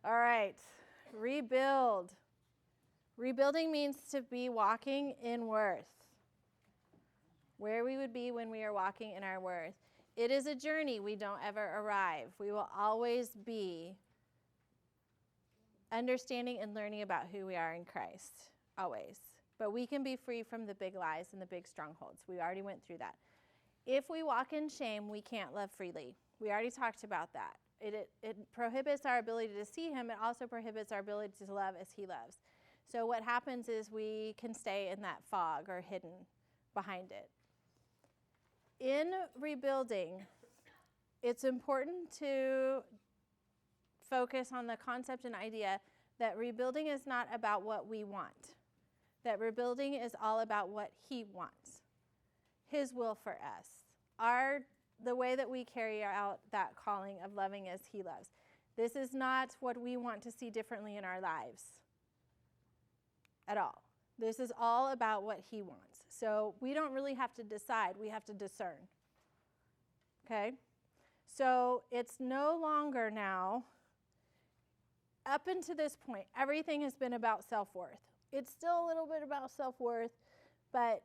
All right, rebuild. Rebuilding means to be walking in worth. Where we would be when we are walking in our worth. It is a journey. We don't ever arrive. We will always be understanding and learning about who we are in Christ. Always. But we can be free from the big lies and the big strongholds. We already went through that. If we walk in shame, we can't love freely. We already talked about that. It prohibits our ability to see him. It also prohibits our ability to love as he loves. So what happens is we can stay in that fog or hidden behind it. In rebuilding, it's important to focus on the concept and idea that rebuilding is not about what we want. That rebuilding is all about what he wants. His will for us. The way that we carry out that calling of loving as he loves. This is not what we want to see differently in our lives at all. This is all about what he wants. So we don't really have to decide. We have to discern. Okay? So it's no longer now, up until this point, everything has been about self-worth. It's still a little bit about self-worth, but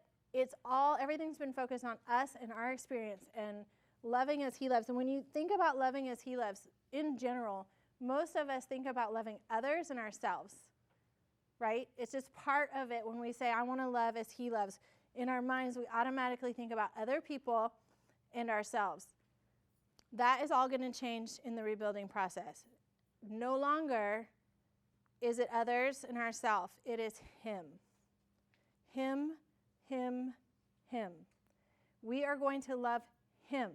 everything's been focused on us and our experience and loving as he loves. And when you think about loving as he loves, in general, most of us think about loving others and ourselves, right? It's just part of it when we say, I want to love as he loves. In our minds, we automatically think about other people and ourselves. That is all going to change in the rebuilding process. No longer is it others and ourselves. It is him. Him, him, him. We are going to love him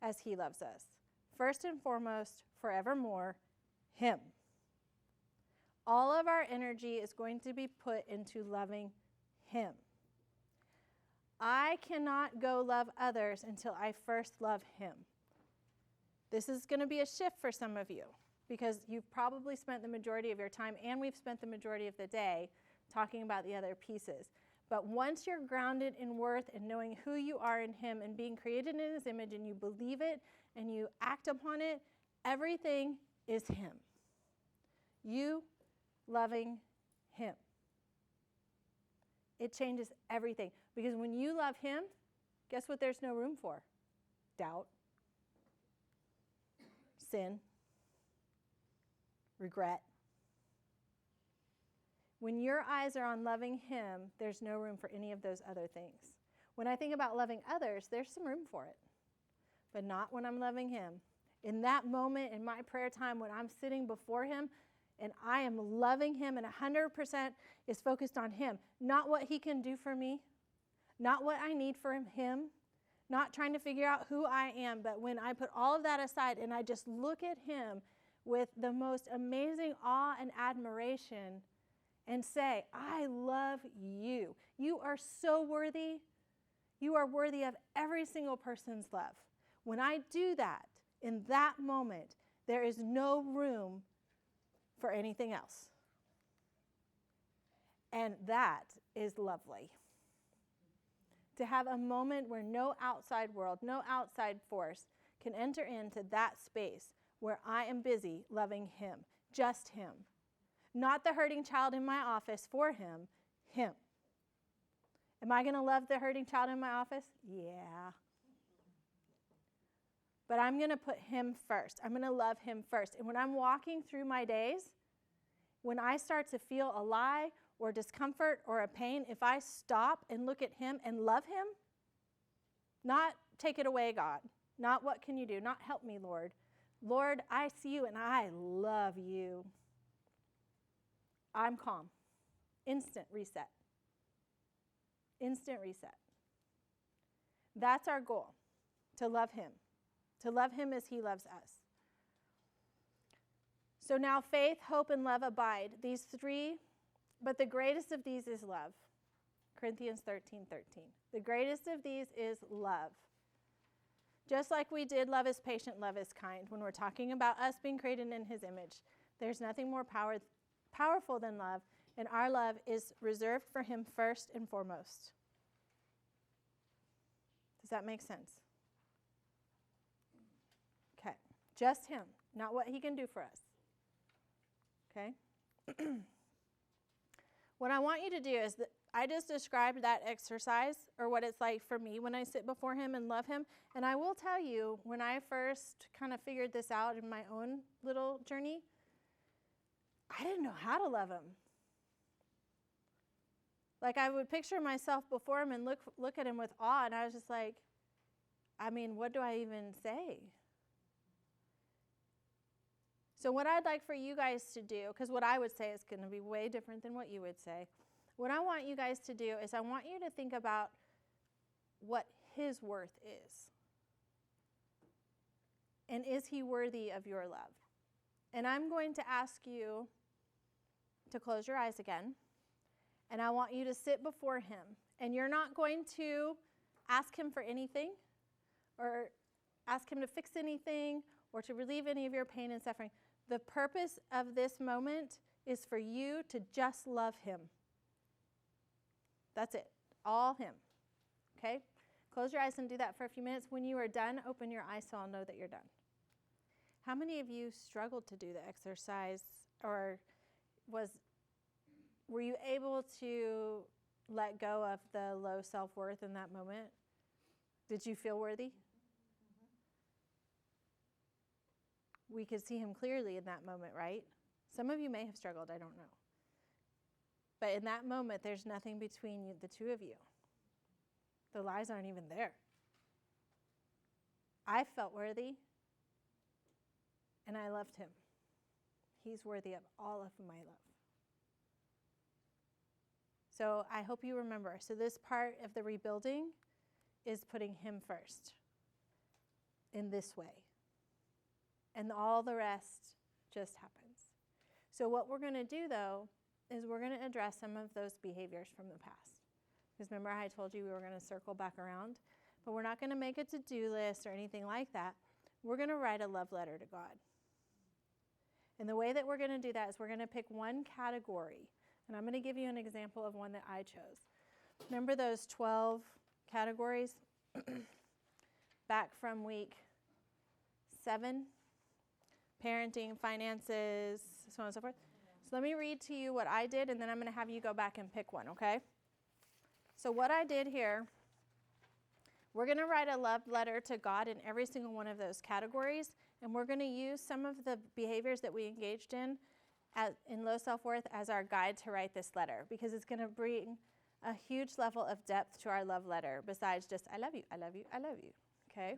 as he loves us. First and foremost, forevermore, him. All of our energy is going to be put into loving him. I cannot go love others until I first love him. This is going to be a shift for some of you because you've probably spent the majority of your time, and we've spent the majority of the day talking about the other pieces. But once you're grounded in worth and knowing who you are in him and being created in his image and you believe it and you act upon it, everything is him. You loving him. It changes everything. Because when you love him, guess what there's no room for? Doubt, sin, regret. When your eyes are on loving him, there's no room for any of those other things. When I think about loving others, there's some room for it. But not when I'm loving him. In that moment, in my prayer time, when I'm sitting before him, and I am loving him, and 100% is focused on him. Not what he can do for me. Not what I need from him. Not trying to figure out who I am. But when I put all of that aside and I just look at him with the most amazing awe and admiration and say, I love you. You are so worthy. You are worthy of every single person's love. When I do that, in that moment, there is no room for anything else. And that is lovely. To have a moment where no outside world, no outside force can enter into that space where I am busy loving him, just him. Not the hurting child in my office for him, him. Am I going to love the hurting child in my office? Yeah. But I'm going to put him first. I'm going to love him first. And when I'm walking through my days, when I start to feel a lie or discomfort or a pain, if I stop and look at him and love him, not take it away, God, not what can you do, not help me, Lord. Lord, I see you and I love you. I'm calm. Instant reset. Instant reset. That's our goal, to love him. To love him as he loves us. So now faith, hope, and love abide. These three, but the greatest of these is love. Corinthians 13:13. The greatest of these is love. Just like we did, love is patient, love is kind. When we're talking about us being created in his image, there's nothing more powerful than love, and our love is reserved for him first and foremost. Does that make sense? Okay. Just him, not what he can do for us. okay? What I want you to do is that I just described that exercise, or what it's like for me when I sit before him and love him. And I will tell you, when I first kind of figured this out in my own little journey, I didn't know how to love him. Like, I would picture myself before him and look at him with awe, and I was just like, I mean, what do I even say? So what I'd like for you guys to do, because what I would say is going to be way different than what you would say. What I want you guys to do is I want you to think about what his worth is. And is he worthy of your love? And I'm going to ask you to close your eyes again. And I want you to sit before him. And you're not going to ask him for anything, or ask him to fix anything, or to relieve any of your pain and suffering. The purpose of this moment is for you to just love him. That's it. All him. Okay? Close your eyes and do that for a few minutes. When you are done, open your eyes so I'll know that you're done. How many of you struggled to do the exercise, or were you able to let go of the low self-worth in that moment? Did you feel worthy? We could see him clearly in that moment, right? Some of you may have struggled, I don't know. But in that moment, there's nothing between you, the two of you. The lies aren't even there. I felt worthy, and I loved him. He's worthy of all of my love. So I hope you remember. So this part of the rebuilding is putting him first in this way. And all the rest just happens. So what we're going to do, though, is we're going to address some of those behaviors from the past. Because remember I told you we were going to circle back around? But we're not going to make a to-do list or anything like that. We're going to write a love letter to God. And the way that we're going to do that is we're going to pick one category. And I'm going to give you an example of one that I chose. Remember those 12 categories? Back from week 7? Parenting, finances, so on and so forth. So let me read to you what I did, and then I'm going to have you go back and pick one, okay? So what I did here, we're going to write a love letter to God in every single one of those categories, and we're going to use some of the behaviors that we engaged in low self-worth as our guide to write this letter, because it's going to bring a huge level of depth to our love letter besides just, I love you, I love you, I love you, okay?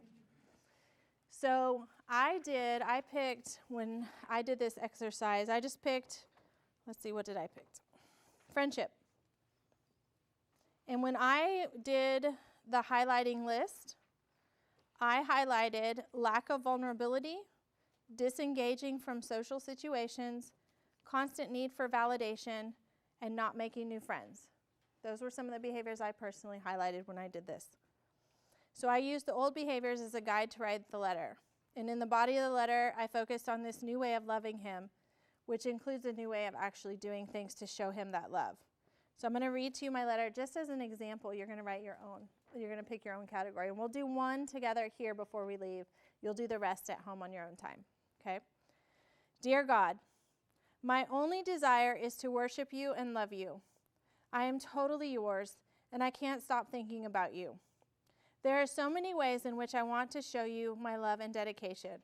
So when I did this exercise, I just picked, let's see, what did I pick? Friendship. And when I did the highlighting list, I highlighted lack of vulnerability, disengaging from social situations, constant need for validation, and not making new friends. Those were some of the behaviors I personally highlighted when I did this. So I used the old behaviors as a guide to write the letter. And in the body of the letter, I focused on this new way of loving him, which includes a new way of actually doing things to show him that love. So I'm going to read to you my letter just as an example. You're going to write your own. You're going to pick your own category. And we'll do one together here before we leave. You'll do the rest at home on your own time. Okay? Dear God, my only desire is to worship you and love you. I am totally yours, and I can't stop thinking about you. There are so many ways in which I want to show you my love and dedication.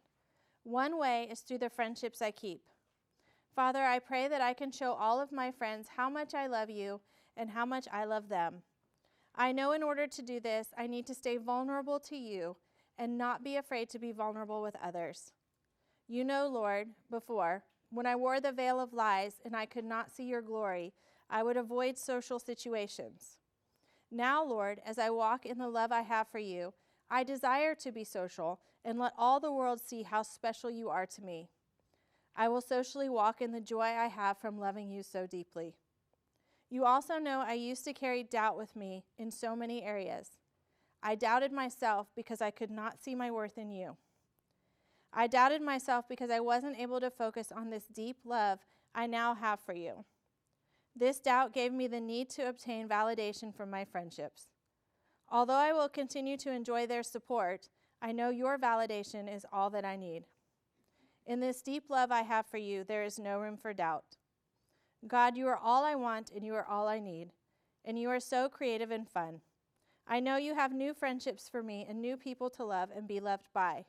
One way is through the friendships I keep. Father, I pray that I can show all of my friends how much I love you and how much I love them. I know in order to do this, I need to stay vulnerable to you and not be afraid to be vulnerable with others. You know, Lord, before, when I wore the veil of lies and I could not see your glory, I would avoid social situations. Now, Lord, as I walk in the love I have for you, I desire to be social and let all the world see how special you are to me. I will socially walk in the joy I have from loving you so deeply. You also know I used to carry doubt with me in so many areas. I doubted myself because I could not see my worth in you. I doubted myself because I wasn't able to focus on this deep love I now have for you. This doubt gave me the need to obtain validation from my friendships. Although I will continue to enjoy their support, I know your validation is all that I need. In this deep love I have for you, there is no room for doubt. God, you are all I want and you are all I need, and you are so creative and fun. I know you have new friendships for me and new people to love and be loved by.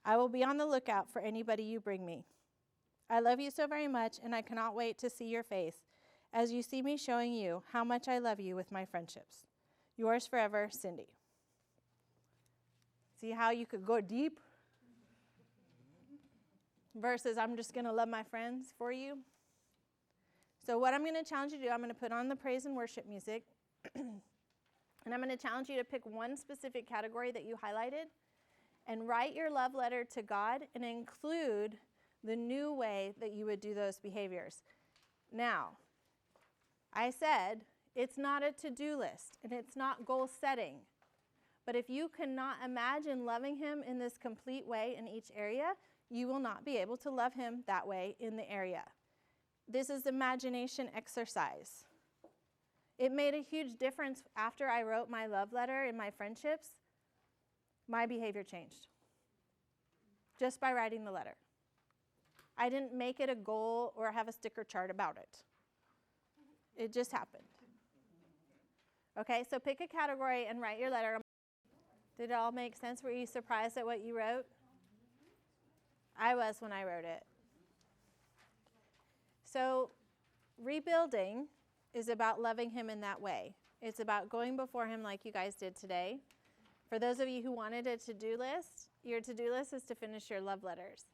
I will be on the lookout for anybody you bring me. I love you so very much, and I cannot wait to see your face as you see me showing you how much I love you with my friendships. Yours forever, Cindy. See how you could go deep? Versus I'm just going to love my friends for you. So what I'm going to challenge you to do, I'm going to put on the praise and worship music. And I'm going to challenge you to pick one specific category that you highlighted and write your love letter to God and include the new way that you would do those behaviors. Now, I said it's not a to-do list and it's not goal setting. But if you cannot imagine loving him in this complete way in each area, you will not be able to love him that way in the area. This is imagination exercise. It made a huge difference after I wrote my love letter in my friendships. My behavior changed just by writing the letter. I didn't make it a goal or have a sticker chart about it. It just happened. Okay, so pick a category and write your letter. Did it all make sense? Were you surprised at what you wrote? I was when I wrote it. So rebuilding is about loving him in that way. It's about going before him like you guys did today. For those of you who wanted a to-do list, your to-do list is to finish your love letters.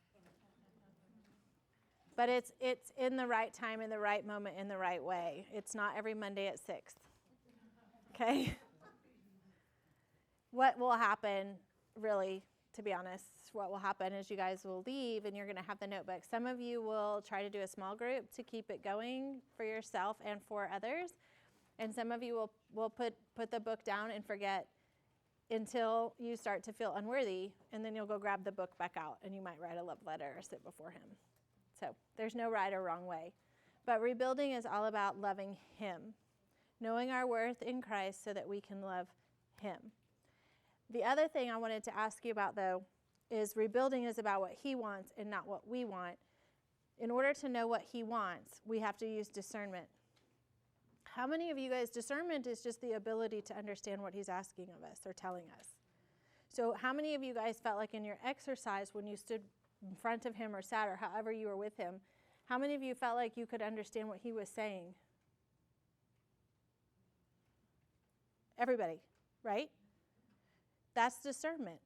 But it's in the right time, in the right moment, in the right way. It's not every Monday at 6. Okay? What will happen, really, to be honest, what will happen is you guys will leave and you're going to have the notebook. Some of you will try to do a small group to keep it going for yourself and for others. And some of you will put the book down and forget until you start to feel unworthy, and then you'll go grab the book back out and you might write a love letter or sit before him. So there's no right or wrong way. But rebuilding is all about loving him, knowing our worth in Christ so that we can love him. The other thing I wanted to ask you about, though, is rebuilding is about what he wants and not what we want. In order to know what he wants, we have to use discernment. How many of you guys, discernment is just the ability to understand what he's asking of us or telling us. So how many of you guys felt like in your exercise when you stood in front of him or sat or however you were with him, how many of you felt like you could understand what he was saying? Everybody, right? That's discernment.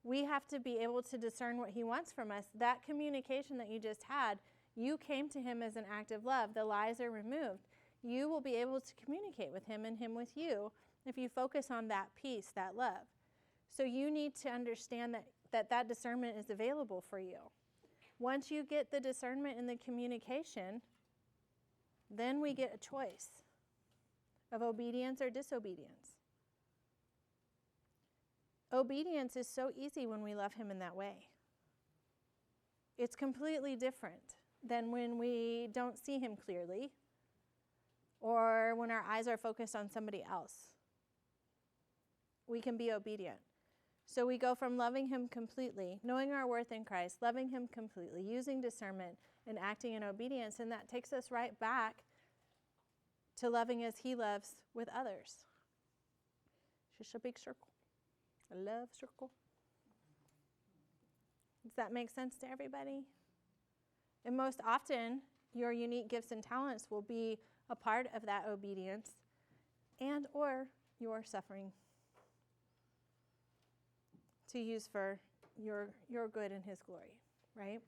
We have to be able to discern what he wants from us. That communication that you just had, you came to him as an act of love. The lies are removed. You will be able to communicate with him and him with you if you focus on that peace, that love. So you need to understand that discernment is available for you. Once you get the discernment and the communication, then we get a choice of obedience or disobedience. Obedience is so easy when we love him in that way. It's completely different than when we don't see him clearly or when our eyes are focused on somebody else. We can be obedient. So we go from loving him completely, knowing our worth in Christ, loving him completely, using discernment and acting in obedience, and that takes us right back to loving as he loves with others. It's just a big circle. A love circle. Does that make sense to everybody? And most often, your unique gifts and talents will be a part of that obedience and or your suffering to use for your good and his glory, right?